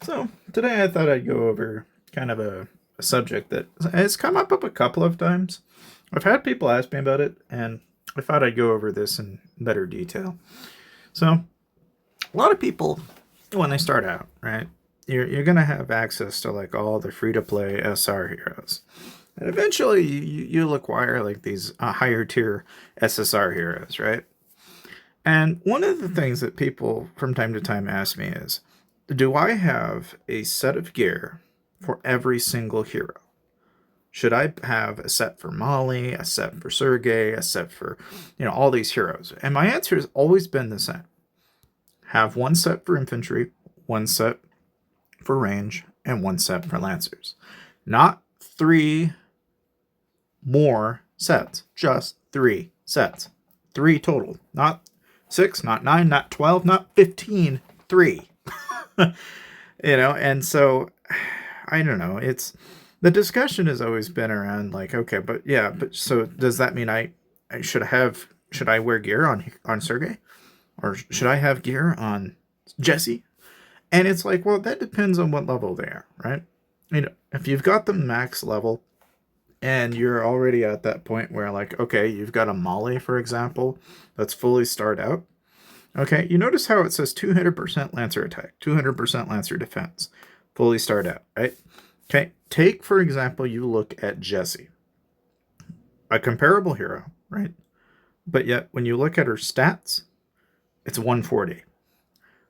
So today I thought I'd go over kind of a subject that has come up a couple of times. I've had people ask me about it, and I thought I'd go over this in better detail. So a lot of people, when they start out, right, you're gonna have access to like all the free to play SR heroes, and eventually you'll acquire like these higher tier SSR heroes, right? And one of the things that people from time to time ask me is, do I have a set of gear for every single hero? Should I have a set for Molly, a set for Sergey, a set for, all these heroes? And my answer has always been the same. Have one set for infantry, one set for range, and one set for lancers. Not three more sets, just three sets. Three total. Not six, not nine, not 12, not 15. Three. And so I don't know. It's the discussion has always been around like, okay, but yeah, but so does that mean I should I wear gear on Sergey? Or should I have gear on Jesse? And it's like, well, that depends on what level they are, right? If you've got the max level and you're already at that point where like, okay, you've got a Molly, for example, that's fully starred out. Okay, you notice how it says 200% Lancer attack, 200% Lancer defense, fully starred out, right? Okay, take, for example, you look at Jessie, a comparable hero, right? But yet, when you look at her stats, it's 140.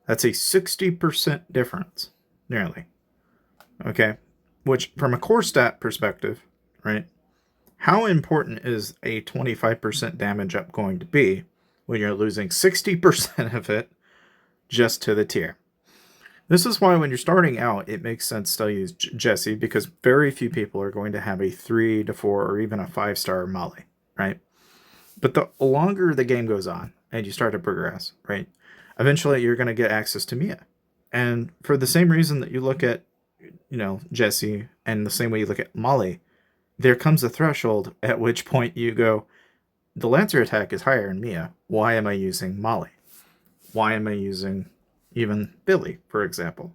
That's a 60% difference, nearly. Okay, which from a core stat perspective, right? How important is a 25% damage up going to be when you're losing 60% of it just to the tier? This is why when you're starting out, it makes sense to use Jesse, because very few people are going to have a 3 to 4 or even a 5-star Molly, right? But the longer the game goes on and you start to progress, right, eventually you're going to get access to Mia. And for the same reason that you look at, Jesse, and the same way you look at Molly, there comes a threshold at which point you go, the Lancer attack is higher in Mia. Why am I using Molly? Why am I using even Billy, for example?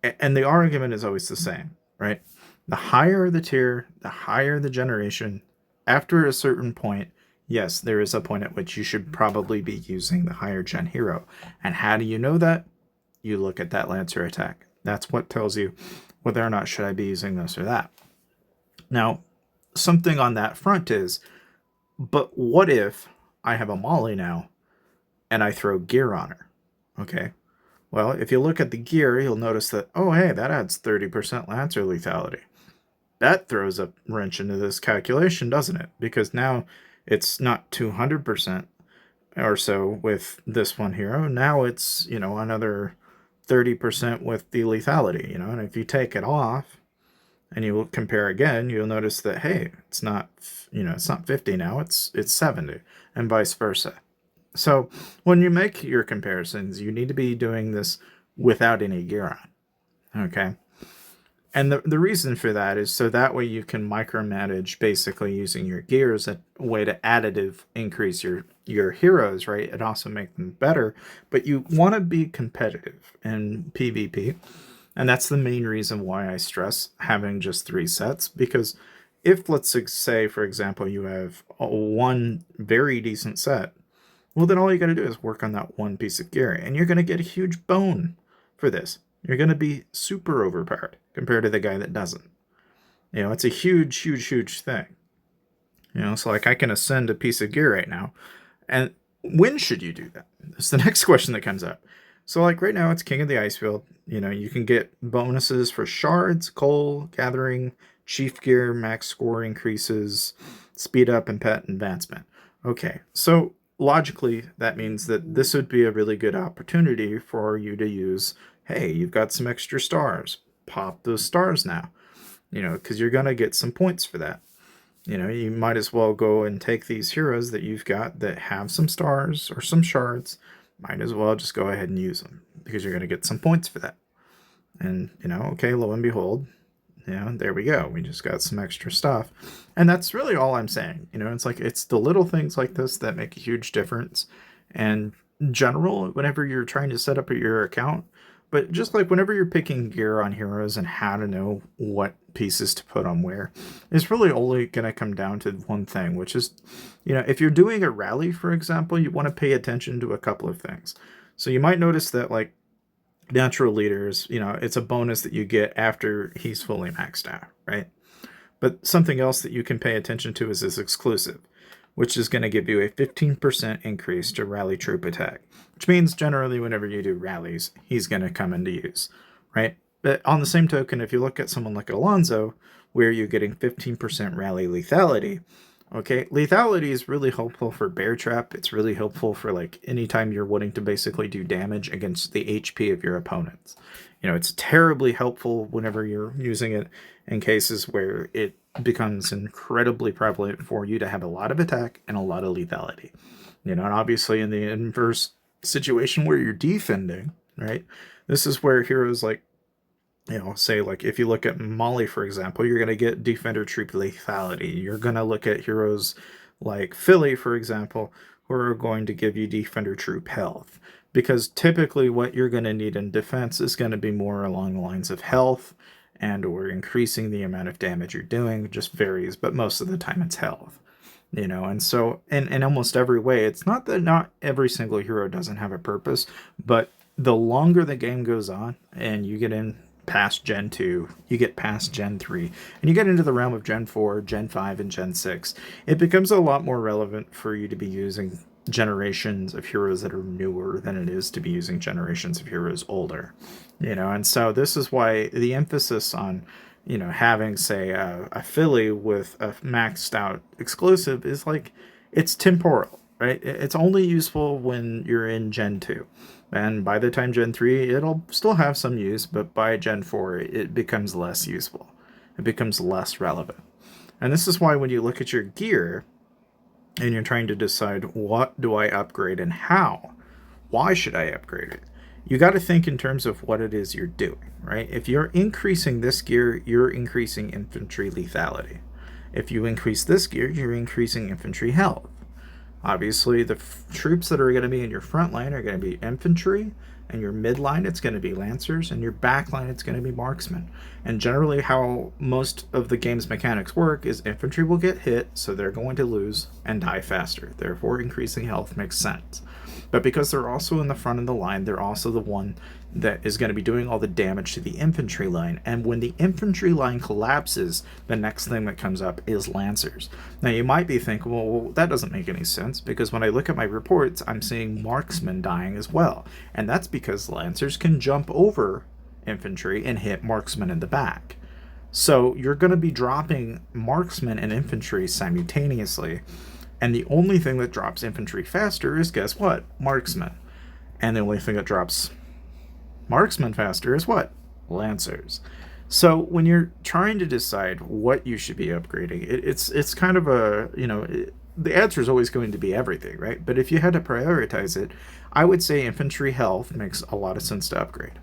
And the argument is always the same, right? The higher the tier, the higher the generation. After a certain point, yes, there is a point at which you should probably be using the higher gen hero. And how do you know that? You look at that Lancer attack. That's what tells you whether or not should I be using this or that. Now, something on that front is, but what if I have a Molly now and I throw gear on her? Okay. Well, if you look at the gear, you'll notice that, oh, hey, that adds 30% Lancer lethality. That throws a wrench into this calculation, doesn't it? Because now it's not 200% or so with this one hero. Now it's, another 30% with the lethality, and if you take it off and you will compare again, you'll notice that, hey, it's not, it's not 50 now, it's 70, and vice versa. So when you make your comparisons, you need to be doing this without any gear on, okay? And the reason for that is so that way you can micromanage basically using your gear as a way to additive increase your heroes, right? And also make them better. But you want to be competitive in PvP. And that's the main reason why I stress having just 3 sets. Because if, let's say, for example, you have one very decent set, well, then all you got to do is work on that one piece of gear. And you're going to get a huge bone for this. You're going to be super overpowered compared to the guy that doesn't. It's a huge, huge, huge thing. So like I can ascend a piece of gear right now. And when should you do that? That's the next question that comes up. So like right now it's King of the Icefield. You can get bonuses for shards, coal, gathering, chief gear, max score increases, speed up, and pet advancement. Okay, so logically that means that this would be a really good opportunity for you to use, hey, you've got some extra stars. Pop those stars now, because you're going to get some points for that. You might as well go and take these heroes that you've got that have some stars or some shards. Might as well just go ahead and use them because you're going to get some points for that. And, okay, lo and behold, there we go. We just got some extra stuff. And that's really all I'm saying. It's like it's the little things like this that make a huge difference. And in general, whenever you're trying to set up your account, But just like whenever you're picking gear on heroes and how to know what pieces to put on where, it's really only going to come down to one thing, which is, if you're doing a rally, for example, you want to pay attention to a couple of things. So you might notice that, like, natural leaders, it's a bonus that you get after he's fully maxed out, right? But something else that you can pay attention to is this exclusive, which is going to give you a 15% increase to rally troop attack, which means generally whenever you do rallies, he's going to come into use, right? But on the same token, if you look at someone like Alonso, where you're getting 15% rally lethality, okay, lethality is really helpful for bear trap. It's really helpful for, like, anytime you're wanting to basically do damage against the HP of your opponents. It's terribly helpful whenever you're using it in cases where it becomes incredibly prevalent for you to have a lot of attack and a lot of lethality. And obviously in the inverse situation where you're defending, right? This is where heroes like, say, like, if you look at Molly, for example, you're going to get defender troop lethality. You're going to look at heroes like Philly, for example, who are going to give you defender troop health. Because typically what you're going to need in defense is going to be more along the lines of health and or increasing the amount of damage you're doing. It just varies, but most of the time it's health. And so in almost every way, it's not that not every single hero doesn't have a purpose, but the longer the game goes on and you get in past Gen 2, you get past Gen 3, and you get into the realm of Gen 4, Gen 5, and Gen 6, it becomes a lot more relevant for you to be using generations of heroes that are newer than it is to be using generations of heroes older. And so this is why the emphasis on, having, say, a Philly with a maxed out exclusive is like, it's temporal, right? It's only useful when you're in Gen 2. And by the time Gen 3, it'll still have some use, but by Gen 4, it becomes less useful. It becomes less relevant. And this is why when you look at your gear and you're trying to decide what do I upgrade and how, why should I upgrade it, you got to think in terms of what it is you're doing, right? If you're increasing this gear, you're increasing infantry lethality. If you increase this gear, you're increasing infantry health. Obviously, the troops that are going to be in your front line are going to be infantry, and your mid line, it's going to be lancers, and your back line, it's going to be marksmen. And generally, how most of the game's mechanics work is infantry will get hit, so they're going to lose and die faster. Therefore, increasing health makes sense. But because they're also in the front of the line, they're also the one that is going to be doing all the damage to the infantry line. And when the infantry line collapses, the next thing that comes up is lancers. Now, you might be thinking, well, that doesn't make any sense, because when I look at my reports, I'm seeing marksmen dying as well. And that's because lancers can jump over infantry and hit marksmen in the back. So you're going to be dropping marksmen and infantry simultaneously. And the only thing that drops infantry faster is, guess what? Marksmen. And the only thing that drops marksmen faster is what? Lancers. So when you're trying to decide what you should be upgrading, it's kind of a, the answer is always going to be everything, right? But if you had to prioritize it, I would say infantry health makes a lot of sense to upgrade.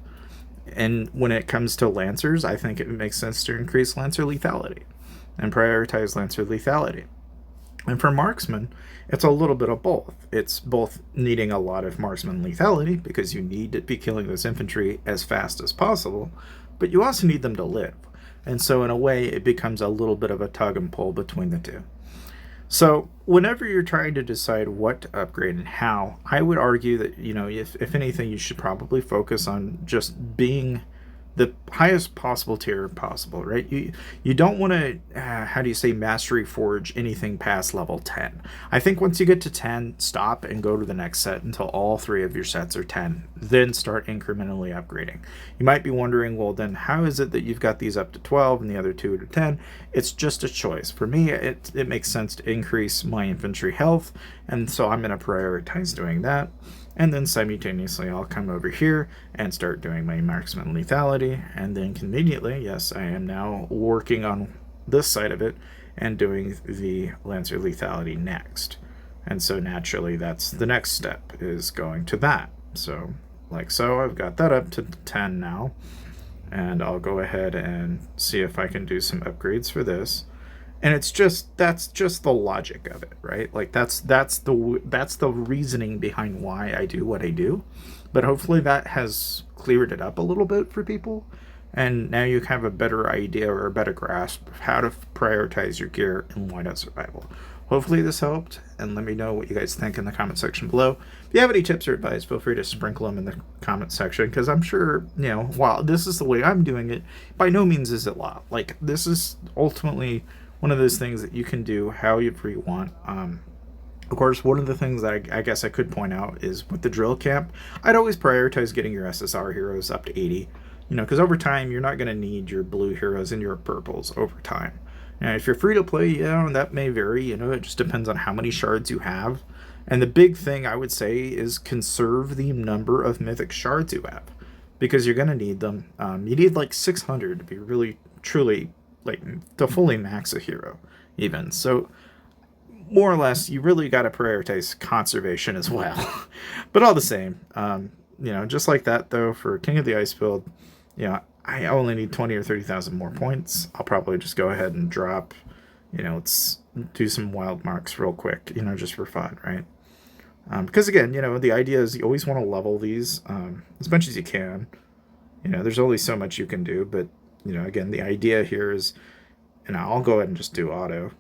And when it comes to lancers, I think it makes sense to increase lancer lethality and prioritize lancer lethality. And for marksmen, it's a little bit of both. It's both needing a lot of marksman lethality because you need to be killing those infantry as fast as possible, but you also need them to live. And so in a way, it becomes a little bit of a tug and pull between the two. So whenever you're trying to decide what to upgrade and how, I would argue that, if anything, you should probably focus on just being the highest possible tier possible, right? You don't want to, mastery forge anything past level 10. I think once you get to 10, stop and go to the next set until all 3 of your sets are 10. Then start incrementally upgrading. You might be wondering, well, then how is it that you've got these up to 12 and the other 2 to 10? It's just a choice. For me, it makes sense to increase my infantry health, and so I'm going to prioritize doing that. And then simultaneously, I'll come over here and start doing my marksman lethality. And then conveniently, yes, I am now working on this side of it and doing the lancer lethality next. And so naturally, that's the next step, is going to that. So like so, I've got that up to 10 now. And I'll go ahead and see if I can do some upgrades for this. And that's just the logic of it, right? Like that's the reasoning behind why I do what I do. But hopefully that has cleared it up a little bit for people, and now you have a better idea or a better grasp of how to prioritize your gear in Whiteout Survival. Hopefully this helped, and let me know what you guys think in the comment section below. If you have any tips or advice, feel free to sprinkle them in the comment section, because I'm sure, while this is the way I'm doing it, by no means is it law. Like, this is ultimately one of those things that you can do however you want. Of course, one of the things that I guess I could point out is with the drill camp, I'd always prioritize getting your SSR heroes up to 80. Because over time, you're not going to need your blue heroes and your purples over time. Now, if you're free to play, that may vary. It just depends on how many shards you have. And the big thing I would say is conserve the number of mythic shards you have, because you're going to need them. You need like 600 to be really, truly, like, to fully max a hero, even. So, more or less, you really got to prioritize conservation as well. But all the same, just like that, though, for King of the Ice build, I only need 20 or 30,000 more points. I'll probably just go ahead and drop, let's do some wild marks real quick, just for fun, right? Because again, the idea is you always want to level these as much as you can. There's only so much you can do, but, again, the idea here is, I'll go ahead and just do auto.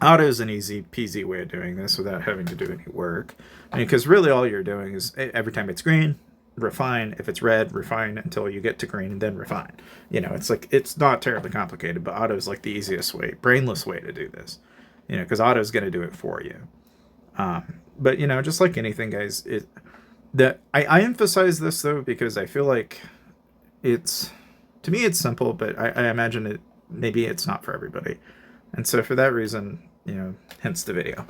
Auto is an easy peasy way of doing this without having to do any work. Because really all you're doing is every time it's green, refine. If it's red, refine until you get to green, and then refine. It's like, it's not terribly complicated, but auto is like the easiest way, brainless way to do this. Because auto is going to do it for you. But just like anything, guys, I emphasize this though because I feel like to me it's simple, but I imagine maybe it's not for everybody, and so for that reason, hence the video.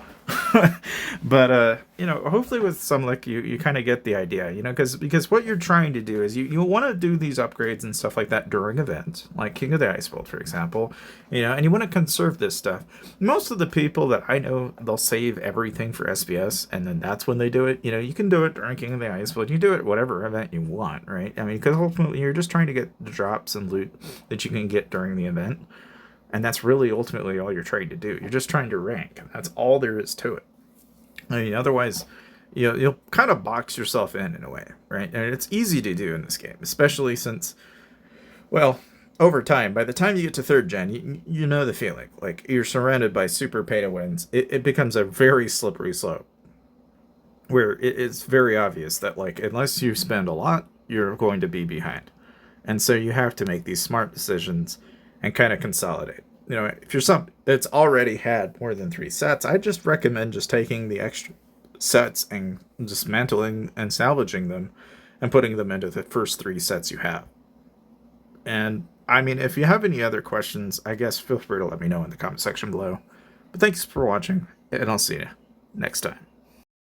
But hopefully with some luck you kind of get the idea, because what you're trying to do is you want to do these upgrades and stuff like that during events like King of the Ice World, for example, and you want to conserve this stuff. Most of the people that I know, they'll save everything for SBS, and then that's when they do it. You can do it during King of the Ice World, you do it whatever event you want, right? Because ultimately you're just trying to get the drops and loot that you can get during the event. And that's really ultimately all you're trying to do. You're just trying to rank. That's all there is to it. Otherwise, you'll kind of box yourself in a way, right? And it's easy to do in this game, especially since, well, over time, by the time you get to 3rd gen, you know the feeling. Like, you're surrounded by super pay-to-wins. It becomes a very slippery slope, where it's very obvious that, like, unless you spend a lot, you're going to be behind. And so you have to make these smart decisions and kind of consolidate. If you're something that's already had more than 3 sets, I just recommend just taking the extra sets and dismantling and salvaging them and putting them into the first 3 sets you have. And if you have any other questions, I guess feel free to let me know in the comment section below. But thanks for watching, and I'll see you next time.